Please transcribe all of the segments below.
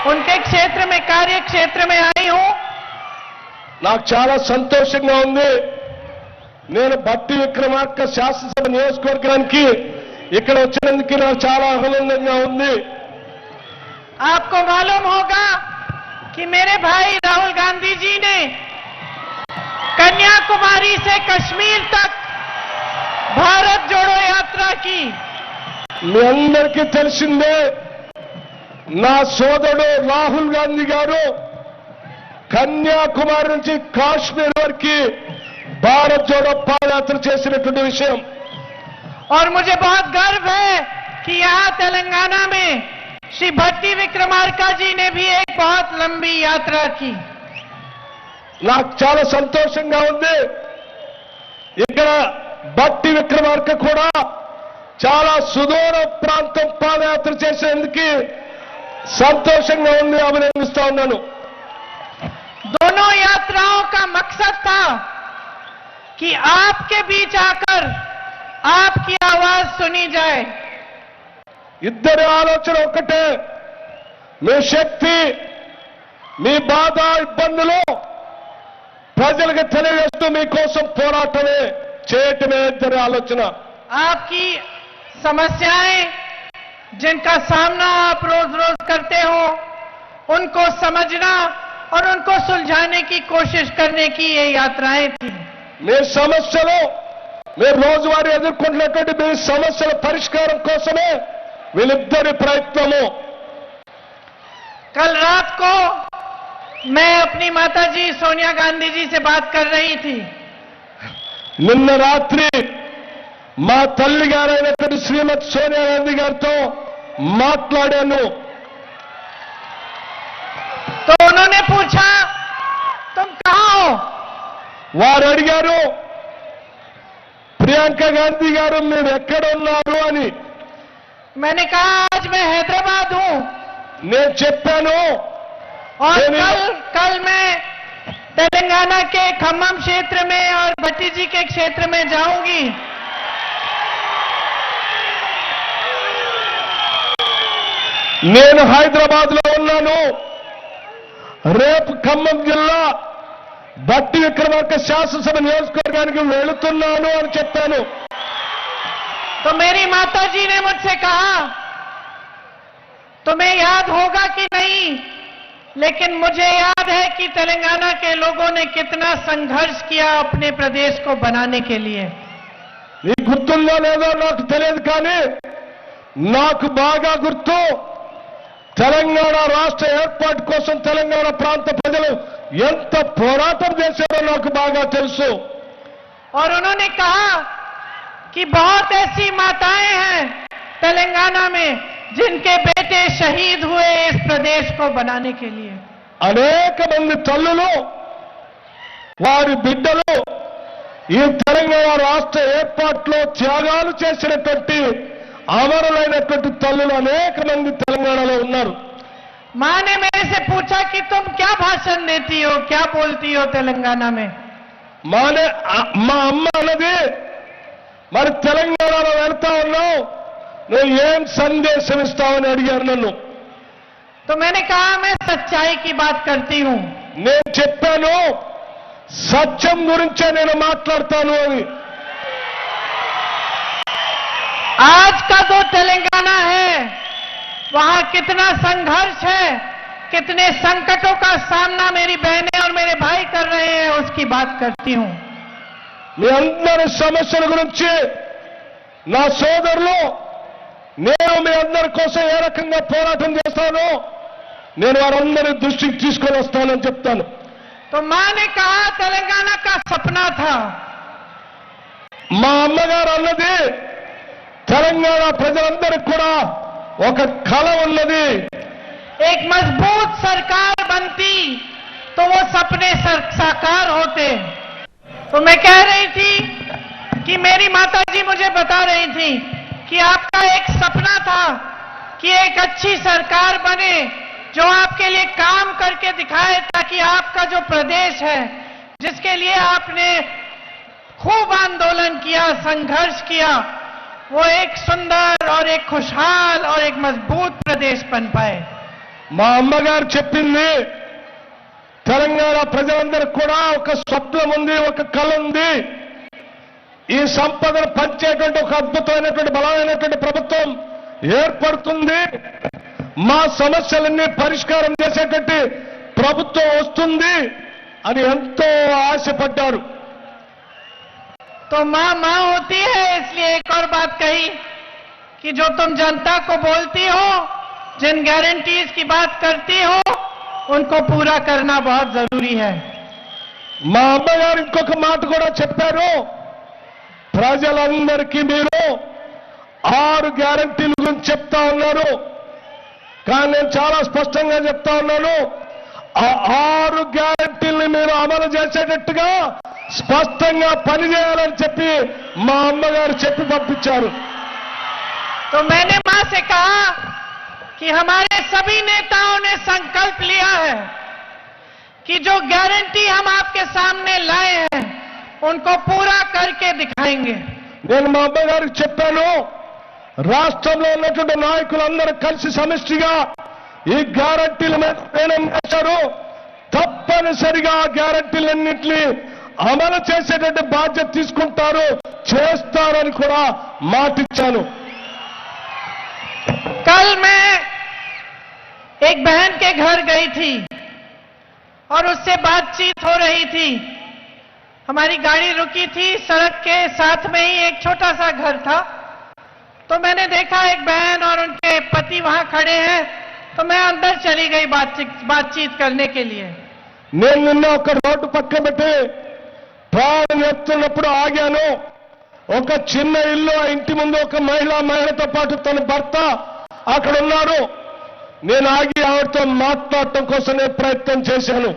उनके क्षेत्र में, कार्य क्षेत्र में आई हूं। నాకు చాలా సంతోషంగా ఉంది. నేను భట్టి విక్రమార్క శాసనసభ నియోజకవర్గానికి ఇక్కడ వచ్చినందుకు నాకు చాలా ఆనందంగా ఉంది. आपको मालूम होगा कि मेरे भाई राहुल गांधी जी ने कन्याकुमारी से कश्मीर तक भारत जोड़ो यात्रा की। మీ అందరికీ తెలిసిందే, నా సోదరుడు రాహుల్ గాంధీ గారు కన్యాకుమారి నుంచి కాశ్మీర్ వరకు భారత్ జోడో పాదయాత్ర చేసినటువంటి విషయం. और मुझे बहुत गर्व है कि यहां तेलंगाना में श्री भट्टी विक्रमार्का जी ने भी एक बहुत लंबी यात्रा की। నాకు చాలా సంతోషంగా ఉంది. ఇక్కడ భట్టి విక్రమార్క కూడా చాలా సుదూర ప్రాంతం పాదయాత్ర చేసేందుకు సంతోషంగా ఉంది, అభినందిస్తా ఉన్నాను. दोनों यात्राओं का मकसद था कि आपके बीच आकर आपकी आवाज सुनी जाए। ఇద్దరి ఆలోచన ఒక్కటే, మీ శక్తి, మీ బాధ, ఇబ్బందులు ప్రజలకు తెలియజేస్తూ మీకోసం పోరాటమే చేయటమే ఇద్దరి ఆలోచన. आपकी समस्याएं जिनका सामना आप रोज रोज करते हो उनको समझना और उनको सुलझाने की कोशिश करने की ये यात्राएं थी। మీ సమస్యలు, మీరు రోజువారీ ఎదుర్కొంటున్నటువంటి మీ సమస్యల పరిష్కారం కోసమే వీళ్ళిద్దరి ప్రయత్నము. कल रात को मैं अपनी माताजी सोनिया गांधी जी से बात कर रही थी। నిన్న రాత్రి మా తల్లి గారైనటువంటి శ్రీమతి సోనియా గాంధీ గారితో మాట్లాడాను. तो उन्होंने पूछा, तुम कहां हो? వారు అడిగారు, ప్రియాంక గాంధీ గారు మీరు ఎక్కడ ఉన్నారు అని. मैंने कहा आज मैं हैदराबाद हूं నేను చెప్పాను, और मैंने- कल मैं तेलंगाना के खम्मम क्षेत्र में और भट्टी जी के क्षेत्र में जाऊंगी। నేను హైదరాబాద్ లో ఉన్నాను, రేపు ఖమ్మం జిల్లా భట్టి విక్రమార్క శాసనసభ నియోజకవర్గానికి వెళుతున్నాను అని చెప్పాను. तो मेरी माताजी ने मुझसे कहा, तुम्हें याद होगा कि नहीं, लेकिन मुझे याद है कि तेलंगाना के लोगों ने कितना संघर्ष किया अपने प्रदेश को बनाने के लिए। నీకు గుర్తుందో లేదో నాకు తెలియదు, కానీ నాకు బాగా గుర్తు, తెలంగాణ రాష్ట్ర ఏర్పాటు కోసం తెలంగాణ ప్రాంత ప్రజలు ఎంత పోరాటం చేశారో నాకు బాగా తెలుసు. और उन्होंने कहा कि बहुत ऐसी माताएं हैं तेलंगाना में जिनके बेटे शहीद हुए इस प्रदेश को बनाने के लिए। అనేక మంది తల్లులు, వారి బిడ్డలు ఈ తెలంగాణ రాష్ట్ర ఏర్పాటులో త్యాగాలు చేసినటువంటి అమరులైనటువంటి తల్లులు అనేక మంది తెలంగాణలో ఉన్నారు. मां ने मेरे से पूछा कि तुम क्या भाषण देती हो, क्या बोलती हो तेलंगाना में। మా అమ్మ అన్నది, మరి తెలంగాణలో వెళ్తా ఉన్నావు, నువ్వు ఏం సందేశం ఇస్తావని అడిగారు నన్ను. तो मैंने कहा मैं सच्चाई की बात करती हूं। నేను చెప్పాను, సత్యం గురించే నేను మాట్లాడతాను అని. आज का जो तेलंगाना है वहां कितना संघर्ष है, कितने संकटों का सामना मेरी बहनें और मेरे भाई कर रहे हैं, उसकी बात करती हूं। మీ అందరి సమస్యల గురించి నా సోదరులు, నేను మీ అందరి కోసం ఏ రకంగా పోరాటం చేస్తానో నేను వారందరి దృష్టికి తీసుకొని వస్తానని చెప్తాను. तो मां ने कहा तेलंगाना का सपना था। మా అమ్మగారు అన్నది, తెలంగాణ ప్రజలందరికీ కూడా ఒక కళ ఉన్నది. एक मजबूत सरकार बनती तो वो सपने साकार होते। तो मैं कह रही थी कि मेरी माताजी मुझे बता रही थी कि आपका एक सपना था कि एक अच्छी सरकार बने जो आपके लिए काम करके दिखाए, ताकि आपका जो प्रदेश है जिसके लिए आपने खूब आंदोलन किया, संघर्ष किया, वो एक सुंदर और एक खुशहाल और एक मजबूत प्रदेश बन पाए। మా అమ్మగారు చెప్పింది తెలంగాణ ప్రజలందరికీ కూడా ఒక స్వప్నం ఉంది, ఒక కళ ఉంది. ఈ సంపదను పంచేటువంటి ఒక అద్భుతమైనటువంటి బలమైనటువంటి ప్రభుత్వం ఏర్పడుతుంది, మా సమస్యలన్నీ పరిష్కారం చేసేటువంటి ప్రభుత్వం వస్తుంది అని ఎంతో ఆశపడ్డారు. तो मां होती है, इसलिए एक और बात कही कि जो तुम जनता को बोलती हो, जिन गारंटीज की बात करती हो, उनको पूरा करना बहुत जरूरी है. మా అమ్మగారు ఇంకొక మాట కూడా చెప్పారు. ప్రజలందరికీ మీరు 6 గ్యారంటీల గురించి చెప్తా ఉన్నారు, కానీ నేను చాలా స్పష్టంగా చెప్తా ఉన్నాను, ఆ 6 గ్యారంటీల్ని మీరు అమలు చేసేటట్టుగా స్పష్టంగా పనిచేయాలని చెప్పి మా అమ్మగారు చెప్పి పంపించారు. तो मैंने मां से कहा कि हमारे सभी नेताओं ने संकल्प लिया है कि जो गारंटी हम आपके सामने लाए हैं उनको पूरा करके दिखाएंगे. నేను మా అమ్మగారికి చెప్పాను, రాష్ట్రంలో ఉన్నటువంటి నాయకులందరూ కలిసి సమిష్టిగా ఈ గ్యారంటీల మీద నిర్ణయం చేశారు, తప్పనిసరిగా ఆ గ్యారంటీలన్నింటినీ అమలు చేసేటువంటి బాధ్యత తీసుకుంటారు, చేస్తారని కూడా మాటిచ్చాను. कल मैं एक बहन के घर गई थी और उससे बातचीत हो रही थी. हमारी गाड़ी रुकी थी, सड़क के साथ में ही एक छोटा सा घर था. तो मैंने देखा एक बहन और उनके पति वहां खड़े हैं, तो मैं अंदर चली गई बातचीत करने के लिए. నేను నిన్న ఒక రోడ్డు పక్క పెట్టి ప్రాణం ఎత్తున్నప్పుడు ఆగాను. ఒక చిన్న ఇల్లు, ఆ ఇంటి ముందు ఒక మహిళతో పాటు తన భర్త అక్కడ ఉన్నారు. నేను ఆగి ఆవిడతో మాట్లాడటం కోసం నేను ప్రయత్నం చేశాను.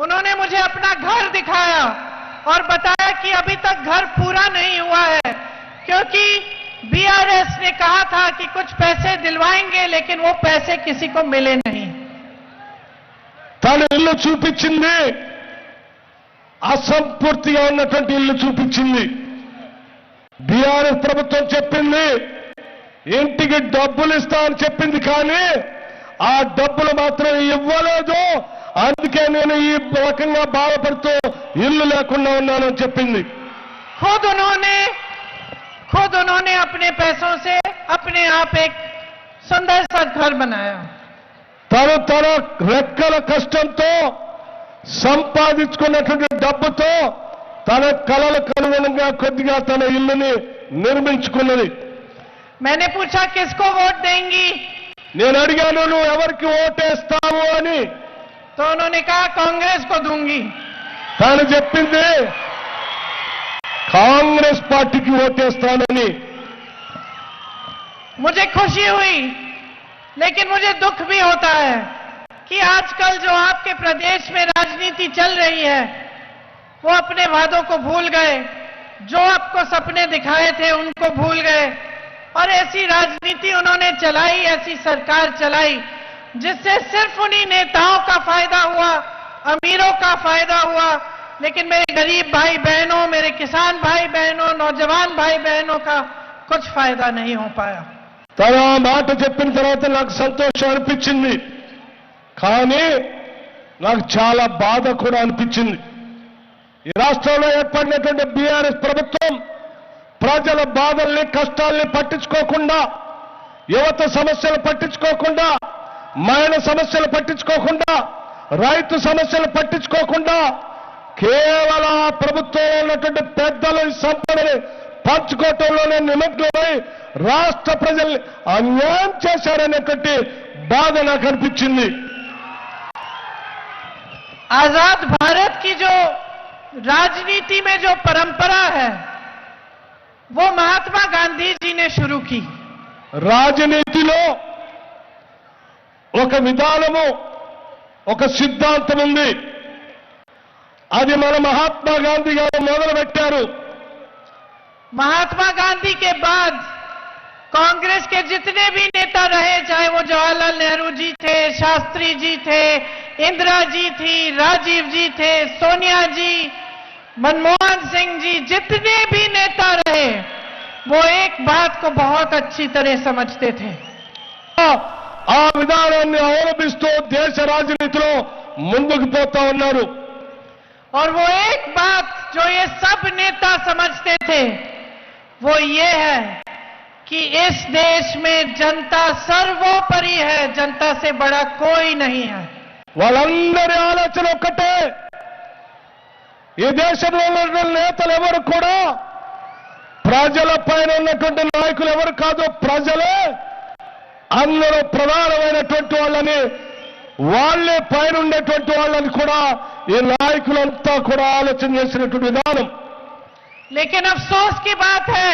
उन्होंने मुझे अपना घर दिखाया और बताया कि अभी तक घर पूरा नहीं हुआ है, क्योंकि बीआरएस ने कहा था कि कुछ पैसे दिलवाएंगे, लेकिन वो पैसे किसी को मिले नहीं. తన ఇల్లు చూపించింది, అసంపూర్తిగా ఉన్నటువంటి ఇల్లు చూపించింది. బీఆర్ఎస్ ప్రభుత్వం చెప్పింది ఇంటికి డబ్బులు ఇస్తామని చెప్పింది, కానీ ఆ డబ్బులు మాత్రం ఇవ్వలేదు. అందుకే నేను ఈ రకంగా బాధపడుతూ ఇల్లు లేకుండా ఉన్నానని చెప్పింది. खुद उन्होंने अपने पैसों से अपने आप एक सुंदर सा घर बनाया. తను తన రెక్కల కష్టంతో సంపాదించుకున్నటువంటి డబ్బుతో తన కలలకు అనుగుణంగా కొద్దిగా తన ఇల్లుని నిర్మించుకున్నది. मैंने पूछा किसको वोट देंगी, నేను అడిగాను, నువ్వు ఎవరికి ఓటేస్తావు అని. तो उन्होंने कहा कांग्रेस को दूंगी. తాను చెప్పింది కాంగ్రెస్ పార్టీకి ఓటేస్తానని. मुझे खुशी हुई, लेकिन मुझे दुख भी होता है कि आजकल जो आपके प्रदेश में राजनीति चल रही है, वो अपने वादों को भूल गए, जो आपको सपने दिखाए थे उनको भूल गए, और ऐसी राजनीति उन्होंने चलाई, ऐसी सरकार चलाई जिससे सिर्फ उन्हीं नेताओं का फायदा हुआ, अमीरों का फायदा हुआ, लेकिन मेरे गरीब भाई बहनों, मेरे किसान भाई बहनों, नौजवान भाई बहनों का कुछ फायदा नहीं हो पाया. తన ఆ మాట చెప్పిన తర్వాత నాకు సంతోషం అనిపించింది, కానీ నాకు చాలా బాధ కూడా అనిపించింది. ఈ రాష్ట్రంలో ఏర్పడినటువంటి బీఆర్ఎస్ ప్రభుత్వం ప్రజల బాధల్ని, కష్టాల్ని పట్టించుకోకుండా, యువత సమస్యలు పట్టించుకోకుండా, మహిళ సమస్యలు పట్టించుకోకుండా, రైతు సమస్యలు పట్టించుకోకుండా, కేవలం ఆ ప్రభుత్వంలో ఉన్నటువంటి పెద్దలు ఈ సంపదని పంచుకోవటంలోనే నిమగ్నమై రాష్ట్ర ప్రజల్ని అన్యాయం చేశారనేటువంటి బాధ నాకు అనిపించింది. आजाद भारत की जो राजनीति में जो परंपरा है, वो महात्मा गांधी जी ने शुरू की. రాజనీతిలో ఒక విధానము, ఒక సిద్ధాంతం ఉంది. అది మన మహాత్మా గాంధీ గారు మొదలుపెట్టారు. महात्मा गांधी के बाद कांग्रेस के जितने भी नेता रहे, चाहे वो जवाहरलाल नेहरू जी थे, शास्त्री जी थे, इंदिरा जी थी, राजीव जी थे, सोनिया जी, मनमोहन सिंह जी, जितने भी नेता रहे, वो एक बात को बहुत अच्छी तरह समझते थे. ఆ విధానాన్ని అవలంబిస్తూ దేశ రాజనీతిలో ముందుకు పోతా ఉన్నారు. और वो एक बात जो ये सब नेता समझते थे वो ये है कि इस देश में जनता सर्वोपरि है, जनता से बड़ा कोई नहीं है. వాళ్ళందరి ఆలోచన ఒక్కటే, ఈ దేశంలో ఉన్న నేతలు ఎవరు కూడా ప్రజల పైన ఉన్నటువంటి నాయకులు ఎవరు కాదు, ప్రజలే అందరూ ప్రధానమైనటువంటి వాళ్ళని, వాళ్లే పైన ఉండేటువంటి వాళ్ళని కూడా ఈ నాయకులంతా కూడా ఆలోచన చేసినటువంటి విధానం. लेकिन अफसोस की बात है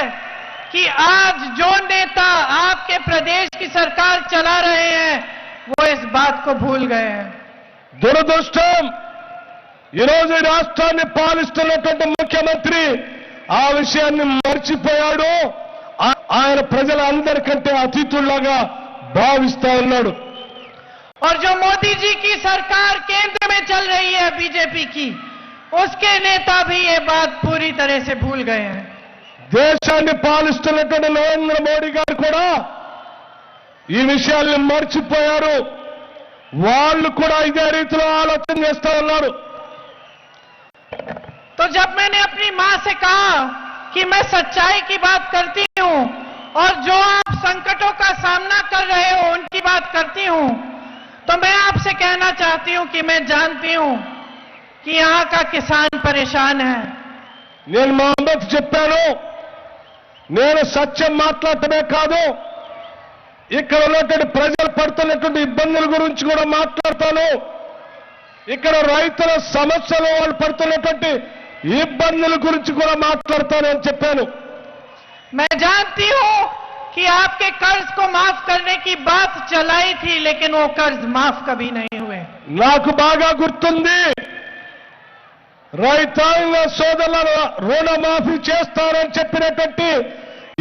कि आज जो नेता आपके प्रदेश की सरकार चला रहे हैं वो इस बात को भूल गए हैं. దురదృష్టం, ఈరోజు ఈ రాష్ట్రాన్ని పాలిస్తున్నటువంటి ముఖ్యమంత్రి ఆ విషయాన్ని మర్చిపోయాడు. ఆయన ప్రజలందరికంటే అతిథుల్లాగా భావిస్తా ఉన్నాడు. और जो मोदी जी की सरकार केंद्र में चल रही है बीजेपी की, उसके नेता भी ये बात पूरी तरह से भूल गए हैं. దేశాన్ని పాలిస్తున్నటువంటి నరేంద్ర మోడీ గారు కూడా ఈ విషయాల్ని మర్చిపోయారు. వాళ్ళు కూడా ఇదే రీతిలో ఆలోచన చేస్తా ఉన్నారు. तो जब मैंने अपनी मां से कहा कि मैं सच्चाई की बात करती हूं और जो आप संकटों का सामना कर रहे हो उनकी बात करती हूं, तो मैं आपसे कहना चाहती हूं कि मैं जानती हूं कि यहां का किसान परेशान है. నేను మా అమ్మకు చెప్పాను, నేను సత్యం మాట్లాడటమే కాదు, ఇక్కడ ఉన్నటువంటి ప్రజలు పడుతున్నటువంటి ఇబ్బందుల గురించి కూడా మాట్లాడతాను. ఇక్కడ రైతుల సమస్యలు, వాళ్ళు పడుతున్నటువంటి ఇబ్బందుల గురించి కూడా మాట్లాడతానని చెప్పాను. मैं जानती हूं कि आपके कर्ज को माफ करने की बात चलाई थी, लेकिन वो कर्ज माफ कभी नहीं हुए. నాకు బాగా గుర్తుంది, రైతాంగ సోదరుల రుణమాఫీ చేస్తారని చెప్పినటువంటి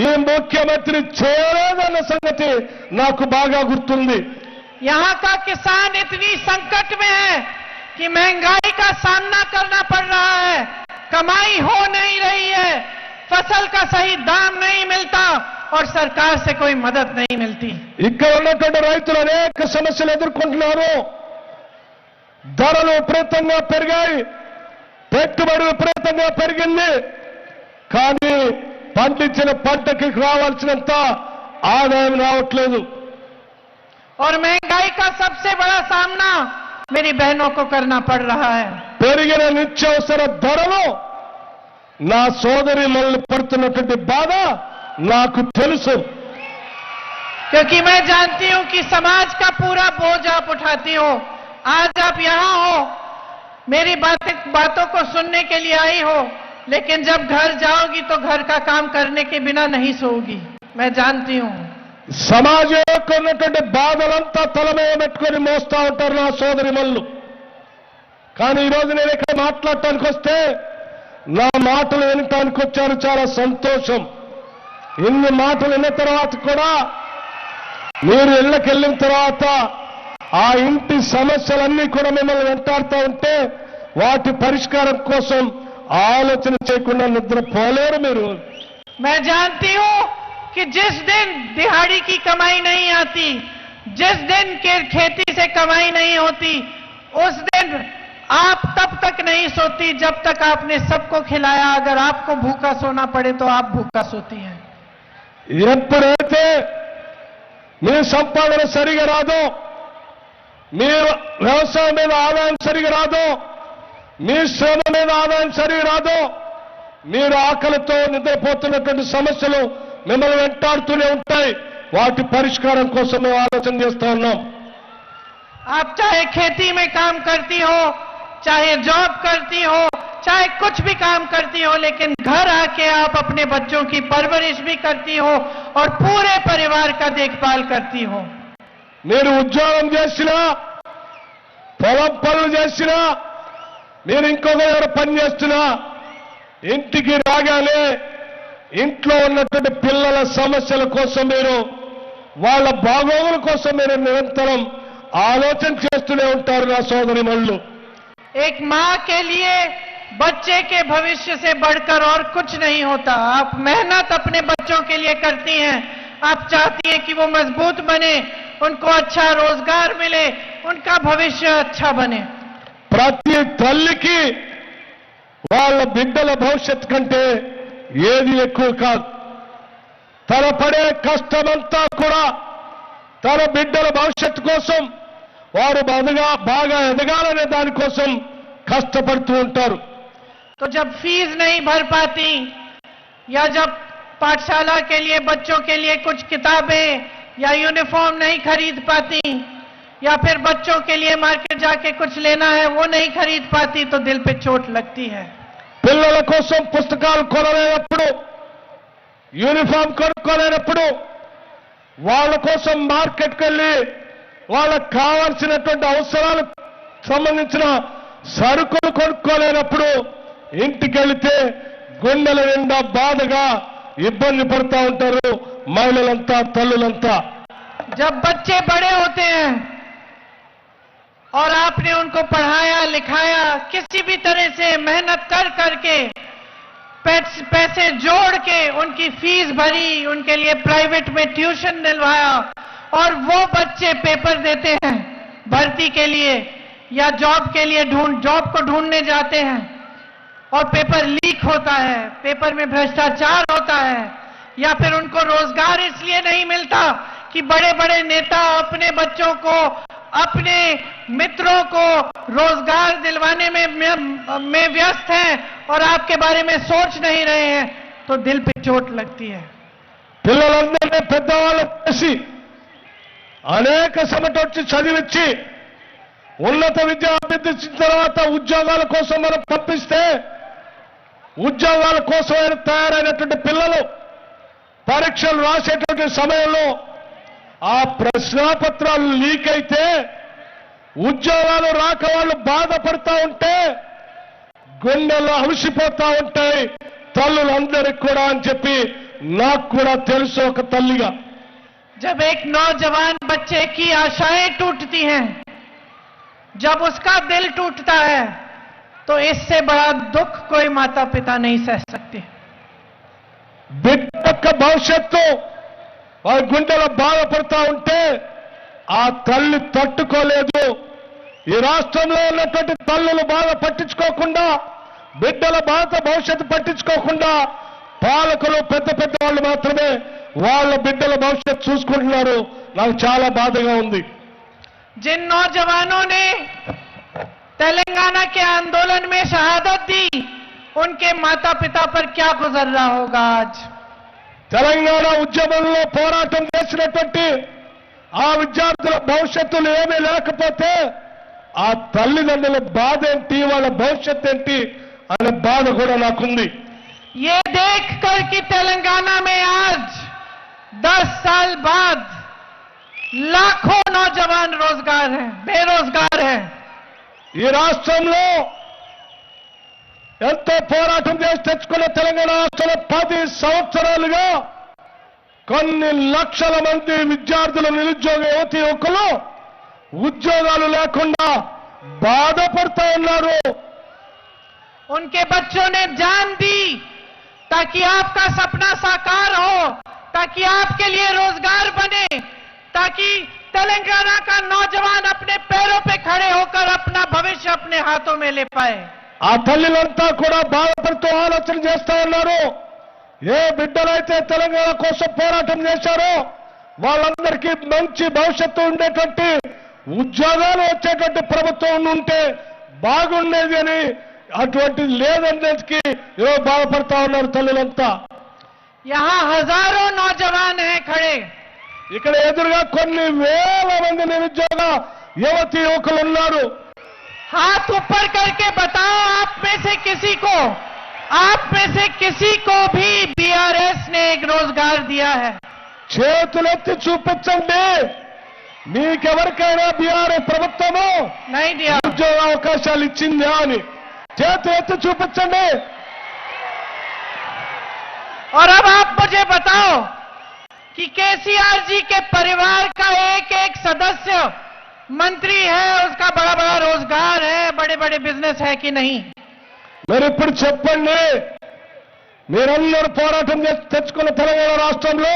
ఈ ముఖ్యమంత్రి చేయలేదన్న సంగతి నాకు బాగా గుర్తుంది. यहां का किसान इतनी संकट में है कि महंगाई का सामना करना पड़ रहा है, कमाई हो नहीं रही है, फसल का सही दाम नहीं मिलता और सरकार से कोई मदद नहीं मिलती. ఇక్కడ ఉన్నటువంటి రైతులు అనేక సమస్యలు ఎదుర్కొంటున్నారు. ధరలు విపరీతంగా పెరిగాయి, పెట్టుబడి విపరీతంగా పెరిగింది, కానీ పండించిన పంటకి రావాల్సినంత ఆదాయం రావట్లేదు. और महंगाई का सबसे बड़ा सामना मेरी बहनों को करना पड़ रहा है. పెరిగిన నిత్యావసర ధరలు నా సోదరి మళ్ళీ పడుతున్నటువంటి బాధ నాకు తెలుసు. क्योंकि मैं जानती हूं कि समाज का पूरा बोझ आप उठाती हो. आज आप यहां हो, मेरी बातों को सुनने के लिए आई हो, लेकिन जब घर जाओगी तो घर का काम करने के बिना नहीं सोओगी. मैं जानती हूं. సమాజం యొక్క ఉన్నటువంటి బాధలంతా తల మీద పెట్టుకొని మోస్తా ఉంటారు నా సోదరి మళ్ళు. కానీ ఈరోజు నేను ఇక్కడ మాట్లాడటానికి వస్తే నా మాటలు వినటానికి వచ్చారు, చాలా సంతోషం. ఇన్ని మాటలు విన్న తర్వాత కూడా మీరు ఇళ్ళకి వెళ్ళిన తర్వాత ఆ ఇంటి సమస్యలన్నీ కూడా మిమ్మల్ని వెంటాడుతూ ఉంటే వాటి పరిష్కారం కోసం ఆలోచన చేయకుండా నిద్రపోలేరు మీరు. मैं जानती हूं कि जिस दिन दिहाड़ी की कमाई नहीं आती, जिस दिन के खेती से कमाई नहीं होती, उस दिन आप तब तक नहीं सोती जब तक आपने सबको खिलाया. अगर आपको भूखा सोना पड़े तो आप भूखा सोती हैं. ఎప్పుడైతే మీ సంపాదన సరిగా రాదో, మీరు వ్యవసాయం మీద ఆదాయం సరిగా రాదో, మీ శ్రమ మీద ఆదాయం సరిగా రాదో, మీరు ఆకలితో నిద్రపోతున్నటువంటి సమస్యలు మిమ్మల్ని వెంటాడుతూనే ఉంటాయి. వాటి పరిష్కారం కోసం మేము ఆలోచన చేస్తా ఉన్నాం. आप चाहे खेती में काम करती हो, चाहे जॉब करती हो, चाहे कुछ भी काम करती हो, लेकिन घर आके आप अपने बच्चों की परवरिश भी करती हो और पूरे परिवार का देखभाल करती हो. మీరు ఉద్యోగం చేసినా, పొలం పనులు చేసినా, మీరు ఇంకొక దగ్గర పని చేస్తున్నా, ఇంటికి రాగానే ఇంట్లో ఉన్నటువంటి పిల్లల సమస్యల కోసం మీరు, వాళ్ళ బాగోగుల కోసం మీరు నిరంతరం ఆలోచన చేస్తూనే ఉంటారు నా సోదరి మళ్ళు. एक मां के लिए बच्चे के भविष्य से बढ़कर और कुछ नहीं होता. आप मेहनत अपने बच्चों के लिए करती हैं. आप चाहती हैं कि वो मजबूत बने, उनको अच्छा रोजगार मिले, उनका भविष्य अच्छा बने। ప్రతి తల్లికి వాళ్ళ బిడ్డల భవిష్యత్ కంటే ఏది ఎక్కువ కాదు. తన పడే కష్టమంతా కూడా తన బిడ్డల భవిష్యత్తు కోసం వారు బాగా ఎదగాలనే దానికోసం కష్టపడుతూ ఉంటారు. तो जब फीस नहीं भर पाती या जब पाठशाला के लिए बच्चों के लिए कुछ किताबें या यूनिफॉर्म नहीं खरीद पाती या फिर बच्चों के लिए मार्केट जाके कुछ लेना है वो नहीं खरीद पाती तो दिल पे चोट लगती है। పిల్లల కోసం పుస్తకాలు కొనలేనప్పుడు, యూనిఫామ్ కొనుక్కోలేనప్పుడు, వాళ్ళ కోసం మార్కెట్కి వెళ్ళి వాళ్ళకు కావాల్సినటువంటి అవసరాలకు సంబంధించిన సరుకులు కొనుక్కోలేనప్పుడు ఇంటికి వెళితే గుండెల నిండా బాధగా ఇబ్బంది పడుతూ ఉంటారు మహిళలంతా, తల్లులంతా. जब बच्चे बड़े होते हैं और आपने उनको पढ़ाया लिखाया, किसी भी तरह से मेहनत कर करके पैसे जोड़ के उनकी फीस भरी, उनके लिए प्राइवेट में ट्यूशन दिलवाया और वो बच्चे पेपर देते हैं भर्ती के लिए या जॉब के लिए जॉब को ढूंढने जाते हैं और पेपर लीक होता है, पेपर में भ्रष्टाचार होता है या फिर उनको रोजगार इसलिए नहीं मिलता कि बड़े बड़े नेता अपने बच्चों को, अपने मित्रों को रोजगार दिलवाने में व्यस्त हैं और आपके बारे में सोच नहीं रहे हैं, तो दिल पे चोट लगती है। పిల్లలందరినీ పెద్దవాళ్ళు చేసి అనేక సమటొచ్చి చదివించి ఉన్నత విద్య అభ్యసించిన తర్వాత ఉద్యోగాల కోసం మనం పంపిస్తే ఉద్యోగాల కోసం తయారైనటువంటి పిల్లలు పరీక్షలు రాసేటువంటి సమయంలో ఆ ప్రశ్నాపత్రాలు లీక్ అయితే ఉద్యోగాలు రాక వాళ్ళు బాధపడతా ఉంటే గుండెల్లో అలసిపోతా ఉంటాయి తల్లులందరికీ కూడా అని చెప్పి నాకు కూడా తెలుసు ఒక తల్లిగా. जब एक नौजवान बच्चे की आशाएं टूटती हैं, जब उसका दिल टूटता है तो इससे बड़ा दुख कोई माता पिता नहीं सह सकते। బిడ్డ యొక్క భవిష్యత్తు వారి గుండెలో బాధపడతా ఉంటే ఆ తల్లి తట్టుకోలేదు. ఈ రాష్ట్రంలో ఉన్నటువంటి తల్లులు బాధ పట్టించుకోకుండా, బిడ్డల బాధ భవిష్యత్తు పట్టించుకోకుండా పాలకులు పెద్ద పెద్ద వాళ్ళు మాత్రమే వాళ్ళ బిడ్డల భవిష్యత్తు చూసుకుంటున్నారు. నాకు చాలా బాధగా ఉంది. जिन नौजवानों ने तेलंगाना के आंदोलन में शहादत दी, उनके माता पिता पर क्या गुजर रहा होगा आज। తెలంగాణ ఉద్యమంలో పోరాటం చేసినటువంటి ఆ విద్యార్థుల భవిష్యత్తులు ఏమీ లేకపోతే ఆ తల్లిదండ్రుల బాధ ఏంటి, వాళ్ళ భవిష్యత్తు ఏంటి అనే బాధ కూడా నాకుంది. ये देख कर कि तेलंगाना में आज 10 साल बाद लाखों नौजवान बेरोजगार हैं। ఈ రాష్ట్రంలో ఎంతో పోరాటం చేసి తెచ్చుకున్న తెలంగాణ రాష్ట్రంలో 10 సంవత్సరాలుగా కొన్ని లక్షల మంది విద్యార్థులు, నిరుద్యోగ యువతి యువకులు ఉద్యోగాలు లేకుండా బాధపడుతూ ఉన్నారు. उनके बच्चों ने जान दी ताकि आपका सपना साकार हो, ताकि आपके लिए रोजगार बने, ताकि तेलंगाना का नौजवान अपने पैरों पे खड़े होकर अपना भविष्य अपने हाथों में ले पाए। ఆ తల్లులంతా కూడా బాధపడుతూ ఆలోచన చేస్తా ఉన్నారు. ఏ బిడ్డలైతే తెలంగాణ కోసం పోరాటం చేశారో వాళ్ళందరికీ మంచి భవిష్యత్తు ఉండేటువంటి ఉద్యోగాలు వచ్చేటువంటి ప్రభుత్వం ఉంటే బాగుండేది అని, అటువంటిది లేదనేకి ఈరోజు బాధపడతా ఉన్నారు తల్లులంతా. यहाँ हजारों नौजवान हैं खड़े, ఇక్కడ ఎదురుగా కొన్ని వేల మంది నిరుద్యోగ యువతి యువకులు ఉన్నారు. हाथ ऊपर करके बताओ आप में से किसी को भी बीआरएस ने एक रोजगार दिया है। చేతులెత్తి చూపించండి, మీకెవరికైనా బీఆర్ఎస్ ప్రభుత్వము नहीं दिया। ఉద్యోగ అవకాశాలు ఇచ్చిందా అని చేతులెత్తి చూపించండి. और अब आप मुझे बताओ कि केसीआर जी के परिवार का एक एक सदस्य मंत्री है, उसका बड़ा बड़ा रोजगार है, बड़े बड़े बिजनेस है कि नहीं। మీరు ఇప్పుడు చెప్పండి, మీరందరూ పోరాటం చేసి తెచ్చుకున్న తెలంగాణ రాష్ట్రంలో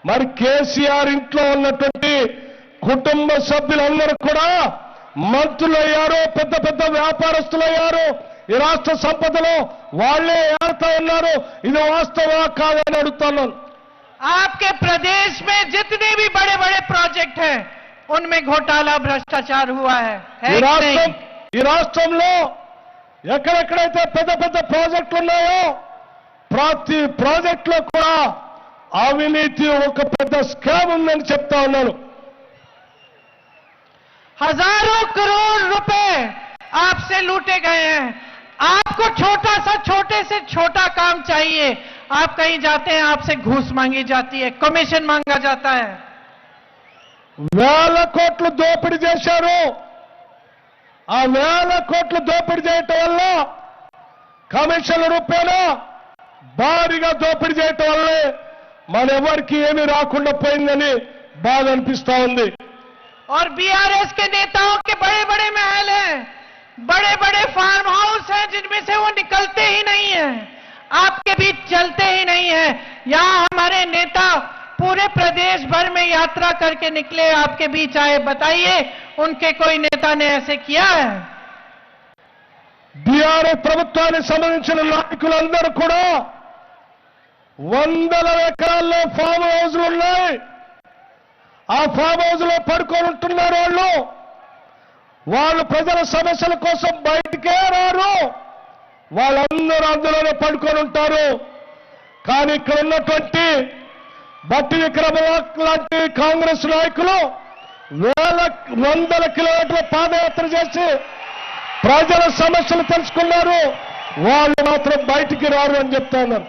మరి కేసీఆర్ ఇంట్లో ఉన్నటువంటి కుటుంబ సభ్యులందరూ కూడా మంత్రులయ్యారు, పెద్ద పెద్ద వ్యాపారస్తులయ్యారు. ఈ రాష్ట్ర సంపదలో వాళ్లే ఏళ్తా ఉన్నారు. ఇది వాస్తవా కాదని అడుగుతున్నాను. आपके प्रदेश में जितने भी बड़े बड़े प्रोजेक्ट हैं उनमें घोटाला भ्रष्टाचार हुआ है ఈ రాష్ట్రంలో ఎక్కడెక్కడైతే పెద్ద పెద్ద ప్రాజెక్టులు ఉన్నాయో ప్రతి ప్రాజెక్టులో కూడా అవినీతి ఒక పెద్ద స్కామ్ ఉందని చెప్తా ఉన్నాను. हजारों करोड़ रुपए आपसे लूटे गए हैं. आपको छोटा सा छोटे से छोटा काम चाहिए, आप कहीं जाते हैं आपसे घूस मांगी जाती है, कमीशन मांगा जाता है. వేల కోట్లు దోపిడీ చేశారు. ఆ వేల కోట్లు దోపిడీ చేయటం వల్ల కమిషన్ల రూపేణా భారీగా దోపిడీ చేయటం వల్లే మనెవరికి ఏమీ రాకుండా పోయిందని బాధ అనిపిస్తా ఉంది. और बीआरएस के नेताओं के बड़े बड़े महल हैं, बड़े बड़े फार्म हाउस हैं जिनमें से वो निकलते ही नहीं हैं, आपके बीच चलते ही नहीं हैं. यहाँ हमारे नेता पूरे प्रदेश भर में यात्रा करके निकले, आपके बीच आए. बताइए उनके कोई नेता ने ऐसे किया है? బీఆర్ఎస్ ప్రభుత్వానికి సంబంధించిన నాయకులందరూ కూడా వందల ఎకరాల్లో ఫామ్ హౌస్లు ఉన్నాయి. ఆ ఫామ్ హౌస్ లో పడుకొని ఉంటున్నారు. వాళ్ళు ప్రజల సమస్యల కోసం బయటికే రారు. వాళ్ళందరూ అందులోనే పడుకొని ఉంటారు. కానీ ఇక్కడ ఉన్నటువంటి బట్టి విక్రమార్క లాంటి కాంగ్రెస్ నాయకులు వందల కిలోమీటర్ల పాదయాత్ర చేసి ప్రజల సమస్యలు తెలుసుకున్నారు. వాళ్ళు మాత్రం బయటికి రారు అని చెప్తున్నారు.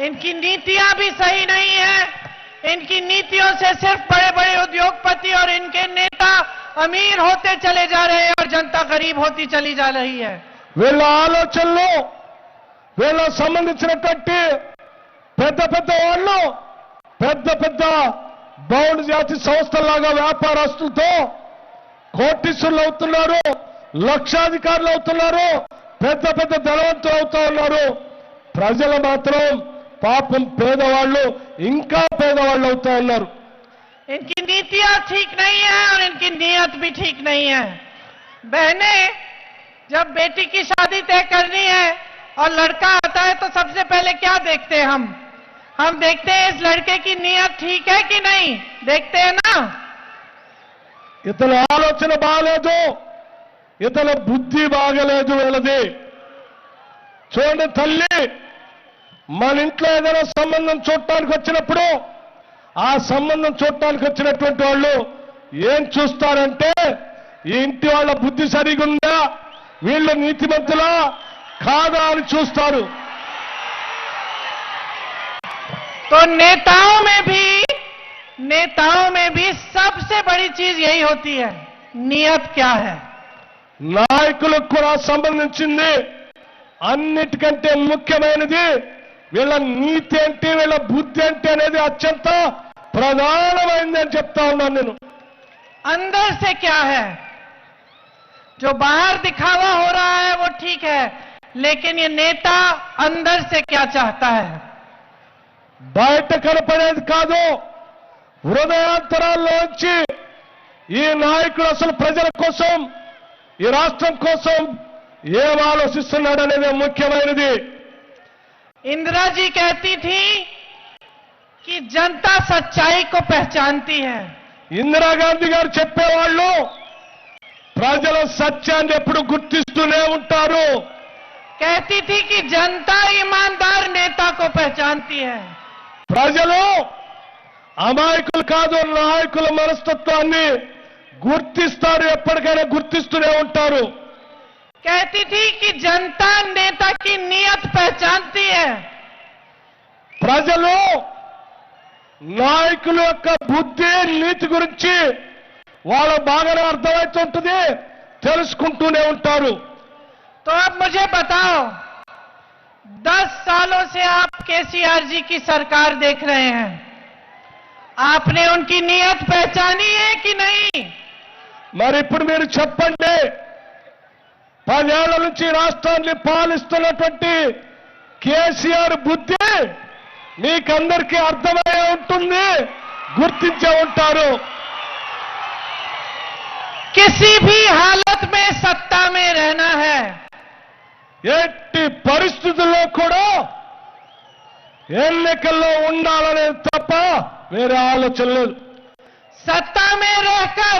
इनकी नीतियां भी सही नहीं है. इनकी नीतियों से सिर्फ बड़े बड़े उद्योगपति और इनके नेता अमीर होते चले जा रहे हैं और जनता गरीब होती चली जा रही है. వీళ్ళ ఆలోచనలు వీళ్ళ సంబంధించినటువంటి పెద్ద పెద్ద వాళ్ళు పెద్ద పెద్ద బౌండ్ జాతి సంస్థల్లాగా వ్యాపారస్తులతో కోటీశ్వరులు అవుతున్నారు, లక్షాధికారులు అవుతున్నారు, పెద్ద పెద్ద ధనవంతులు అవుతా ఉన్నారు. ప్రజలు మాత్రం పాపం పేదవాళ్ళు ఇంకా పేదవాళ్ళు అవుతా ఉన్నారు. इनकी नीतियां ठीक नहीं है और इनकी नीयत भी ठीक नहीं है. बहनें, जब बेटी की शादी तय करनी है और लड़का आता है तो सबसे पहले क्या देखते हैं हम देखते हैं इस लड़के की नीयत ठीक है कि नहीं. देखते हैं ना. ఇతని ఆలోచన బాగలేదు, ఇతని బుద్ధి బాగలేదు వీళ్ళది. చూడండి తల్లి, మన ఇంట్లో ఏదైనా సంబంధం చూడటానికి వచ్చినప్పుడు ఆ సంబంధం చూడటానికి వచ్చినటువంటి వాళ్ళు ఏం చూస్తారంటే ఈ ఇంటి వాళ్ళ బుద్ధి సరిగా ఉందా, వీళ్ళు నీతిమంతులా కాదా అని చూస్తారు. तो नेताओं में भी सबसे बड़ी चीज यही होती है, नियत क्या है. నాయకులకు కూడా సంబంధించింది అన్నిటికంటే ముఖ్యమైనది వీళ్ళ నీతి ఏంటి, వీళ్ళ బుద్ధి ఏంటి అనేది అత్యంత ప్రధానమైందని చెప్తా ఉన్నాను నేను. अंदर से क्या है. जो बाहर दिखावा हो रहा है वो ठीक है, लेकिन ये नेता अंदर से क्या चाहता है. బయట కనపడేది కాదు, హృదయాంతరాల్లోంచి ఈ నాయకుడు అసలు ప్రజల కోసం ఈ రాష్ట్రం కోసం ఏం ఆలోచిస్తున్నాడనేది ముఖ్యమైనది. इंदिरा जी कहती थी कि जनता सच्चाई को पहचानती है. ఇందిరాగాంధీ గారు చెప్పేవాళ్ళు ప్రజల సత్యాన్ని ఎప్పుడు గుర్తిస్తూనే ఉంటారు. कहती थी कि जनता ईमानदार नेता को पहचानती है. ప్రజలు అమాయకులు కాదు, నాయకుల మనస్తత్వాన్ని గుర్తిస్తారు, ఎప్పటికైనా గుర్తిస్తూనే ఉంటారు. कहती थी कि जनता नेता की नीयत पहचानती है. ప్రజలు నాయకుల యొక్క బుద్ధి నీతి గురించి వాళ్ళ బాగానే అర్థమవుతుంటుంది, తెలుసుకుంటూనే ఉంటారు. तो अब मुझे बताओ, 10 सालों से आप केसीआर जी की सरकार देख रहे हैं, आपने उनकी नीयत पहचानी है कि नहीं. మరి ఇప్పుడు మీరు చెప్పండి, 10 ఏళ్ల నుంచి రాష్ట్రాన్ని పాలిస్తున్నటువంటి కేసీఆర్ బుద్ధి మీకందరికీ అర్థమయ్యే ఉంటుంది, గుర్తించే ఉంటారు. किसी भी हालत में सत्ता में रहना है। ఎట్టి పరిస్థితుల్లో కూడా ఎన్నికల్లో ఉండాలనేది తప్ప వేరే ఆలోచన లేదు. सत्ता में रहकर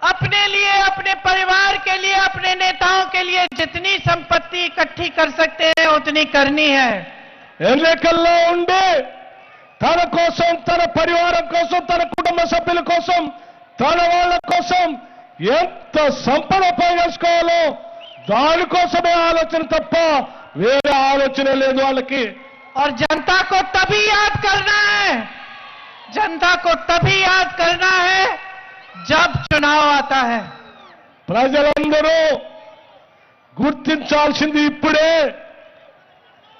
अपने लिए, अपने परिवार के लिए, अपने नेताओं के लिए जितनी संपत्ति इकट्ठी कर सकते हैं उतनी करनी है। ఎన్నికల్లో ఉండి తన కోసం, తన పరివారం కోసం, తన కుటుంబ సభ్యుల కోసం, తన వాళ్ళ కోసం ఎంత సంపద పోగేసుకోవాలో దానికోసమే ఆలోచన తప్ప వేరే ఆలోచన లేదు వాళ్ళకి. और जनता को तभी याद करना है, जनता को तभी याद करना है जब चुनाव आता है। ప్రజలందరూ గుర్తించాల్సింది ఇప్పుడే.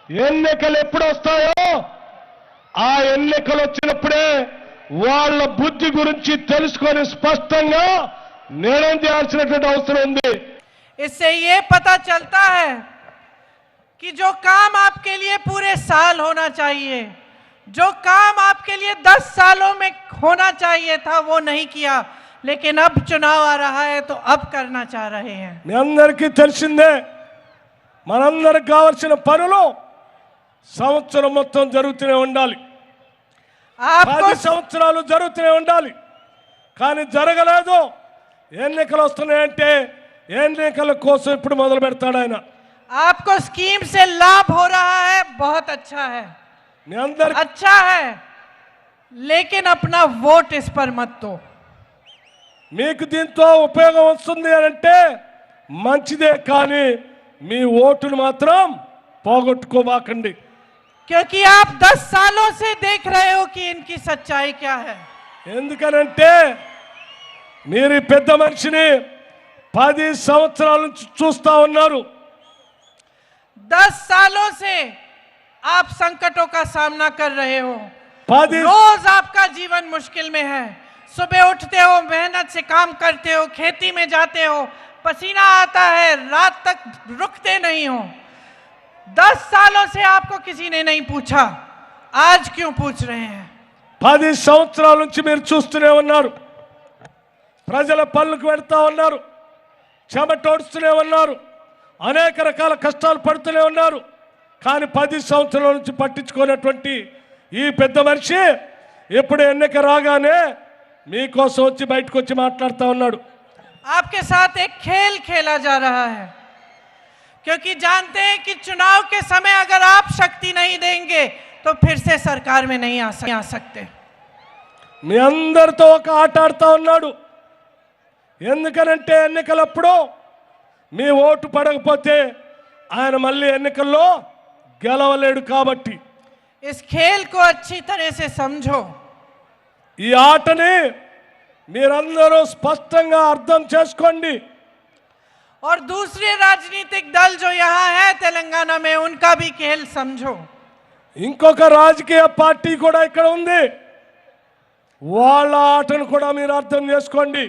ఎన్నికలు ఎప్పుడు వస్తాయో ఆ ఎన్నికలు వచ్చినప్పుడే వాళ్ళ బుద్ధి గురించి తెలుసుకొని స్పష్టంగా నిర్ణయం చేయాల్సినటువంటి అవసరం ఉంది. इससे ये पता चलता है कि जो काम आपके लिए पूरे साल होना चाहिए, जो काम आपके लिए 10 सालों में होना चाहिए था, वो नहीं किया, लेकिन अब चुनाव आ रहा है तो अब करना चाह रहे हैं। మీ అందరికీ తెలిసిందే, మనందరికి కావాల్సిన పనులు సంవత్సరం మొత్తం జరుగుతూనే ఉండాలి. 10 సంవత్సరాలు జరుగుతూనే ఉండాలి. కానీ జరగలేదు. ఎన్నికలు వస్తున్నాయంటే ఎన్నికల కోసం ఇప్పుడు మొదలు పెడతాడు ఆయన. आपको स्कीम से लाभ हो रहा है, बहुत अच्छा है, మీ అందరికీ अच्छा है, लेकिन अपना वोट इस पर मत दो। మీకు దీంతో ఉపయోగం వస్తుంది అని అంటే మంచిదే, కానీ మీ ఓటును మాత్రం పోగొట్టుకోబాకండి. क्योंकि आप 10 सालों से देख रहे हो कि इनकी सच्चाई क्या है। ఎందుకనంటే మీరు ఈ పెద్ద మనిషిని 10 సంవత్సరాల నుంచి చూస్తా ఉన్నారు. 10 सालों से आप संकटों का सामना कर रहे हो। 10 रोज आपका जीवन मुश्किल में है। सुबह उठते हो, मेहनत से काम करते हो, खेती में जाते हो, पसीना आता है, रात तक रुकते नहीं हो। 10 सालों से आपको किसी ने नहीं पूछा, आज क्यों पूछ रहे हैं? 10 సంవత్సరాల నుంచి మీరు చూస్తూనే ఉన్నారు. ప్రజల పనులకు వెళ్తా ఉన్నారు, చెమటోడుస్తూనే ఉన్నారు, అనేక రకాల కష్టాలు పడుతూనే ఉన్నారు. కానీ 10 సంవత్సరాల నుంచి పట్టించుకున్నటువంటి ఈ పెద్ద మనిషి ఎప్పుడు ఎన్నిక రాగానే మీకోసం వచ్చి బయటకు వచ్చి మాట్లాడుతూ ఉన్నాడు. आपके साथ एक खेल खेला जा रहा है, क्योंकि जानते हैं कि चुनाव के समय अगर आप शक्ति नहीं देंगे तो फिर से सरकार में नहीं आ सकते। మీ అందరితో ఒక ఆట ఆడుతూ ఉన్నాడు. ఎందుకనంటే ఎన్నికలప్పుడు మీ ఓటు పడకపోతే ఆయన మళ్ళీ ఎన్నికల్లో గెలవలేడు కాబట్టి. इस खेल को अच्छी तरह से समझो। ఈ ఆటని మీరందరూ స్పష్టంగా అర్థం చేసుకోండి. और दूसरे राजनीतिक दल जो यहाँ है तेलंगाना में, उनका भी खेल समझो। ఇంకొక రాజకీయ పార్టీ కూడా ఇక్కడ ఉంది, వాళ్ళ ఆటను కూడా మీరు అర్థం చేసుకోండి.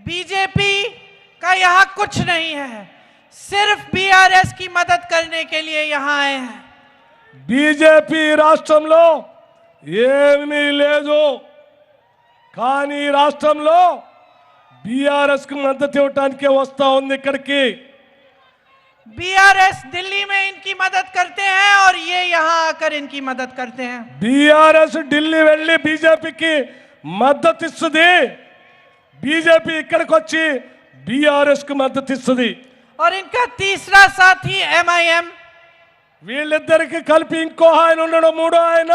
बीजेपी का यहाँ कुछ नहीं है, सिर्फ बीआरएस की मदद करने के लिए यहाँ आए हैं। బీజేపీ రాష్ట్రంలో ఏమీ లేదు, కానీ ఈ రాష్ట్రంలో బీఆర్ఎస్ కు మద్దతు ఇవ్వడానికే వస్తా ఉంది ఇక్కడికి. बीआरएस दिल्ली में इनकी मदद करते हैं और ये यहाँ आकर इनकी मदद करते हैं। బీఆర్ఎస్ ఢిల్లీ వెళ్ళి బీజేపీకి మద్దతు ఇస్తుంది, బీజేపీ ఇక్కడికి వచ్చి బీఆర్ఎస్ కు మద్దతు ఇస్తుంది. और इनका तीसरा साथी MIM, వీళ్ళిద్దరికి కలిపి ఇంకో ఆయన ఉండడు, మూడో ఆయన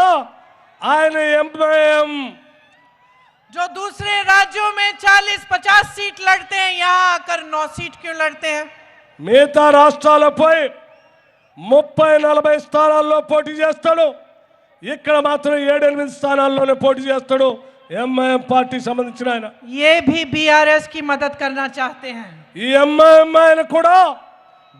MIM. जो दूसरे राज्यों में 40-50 सीट लड़ते हैं, यहाँ आकर 9 सीट क्यों लड़ते हैं? మిగతా రాష్ట్రాలపై 30-40 స్థానాల్లో పోటీ చేస్తాడు, ఇక్కడ మాత్రం 7-8 స్థానాల్లోనే పోటీ చేస్తాడు. ఎంఐఎం పార్టీ సంబంధించిన ఆయన ये भी बीआरएस की मदद करना चाहते हैं। ఈ ఎంఐఎం ఆయన కూడా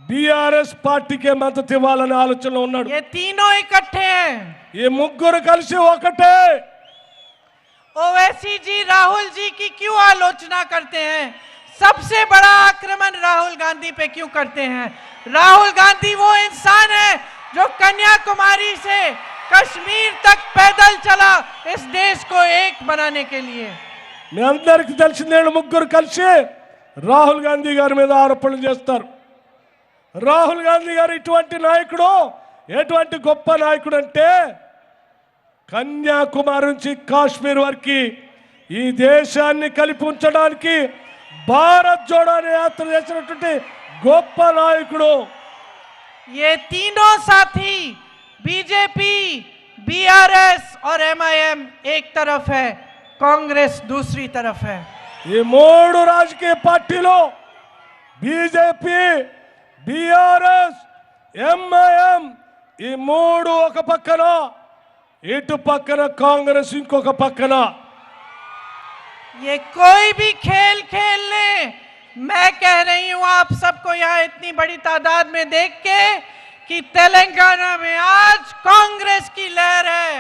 బీఆర్ఎస్ పార్టీకే మద్దతు ఇవ్వాలనే ఆలోచనలో ఉన్నాడు. ये तीनों इकट्ठे हैं। ఈ ముగ్గురు కలిసి ఒకటే. ओवैसी जी राहुल जी की क्यों आलोचना करते हैं? सबसे बड़ा आक्रमण राहुल गांधी पे क्यों करते हैं? राहुल गांधी वो इंसान है जो कन्याकुमारी से कश्मीर तक पैदल चला इस देश को एक बनाने के लिए। మీ అందరికీ తెలిసిందే ముగ్గురు కలిసి రాహుల్ గాంధీ గారి మీద ఆరోపణలు చేస్తారు. రాహుల్ గాంధీ గారు ఇటువంటి నాయకుడు, ఎటువంటి గొప్ప నాయకుడు అంటే కన్యాకుమారి నుంచి కాశ్మీర్ వరకు ఈ దేశాన్ని కలిపి ఉంచడానికి భారత్ జోడో అనే యాత్ర చేసినటువంటి గొప్ప నాయకుడు. ये तीनों साथी बीजेपी, बीआरएस और एमआईएम एक तरफ है, कांग्रेस दूसरी तरफ है. ఈ మూడు రాజకీయ పార్టీలు బీజేపీ, బీఆర్ఎస్, ఎంఐఎం ఈ మూడు ఒక పక్కన, ఇటు పక్కన కాంగ్రెస్ ఇంకొక పక్కన. ये कोई भी खेल खेल ले, मैं कह रही हूं आप सबको यहां इतनी बड़ी तादाद में देख के कि तेलंगाना में आज कांग्रेस की लहर है.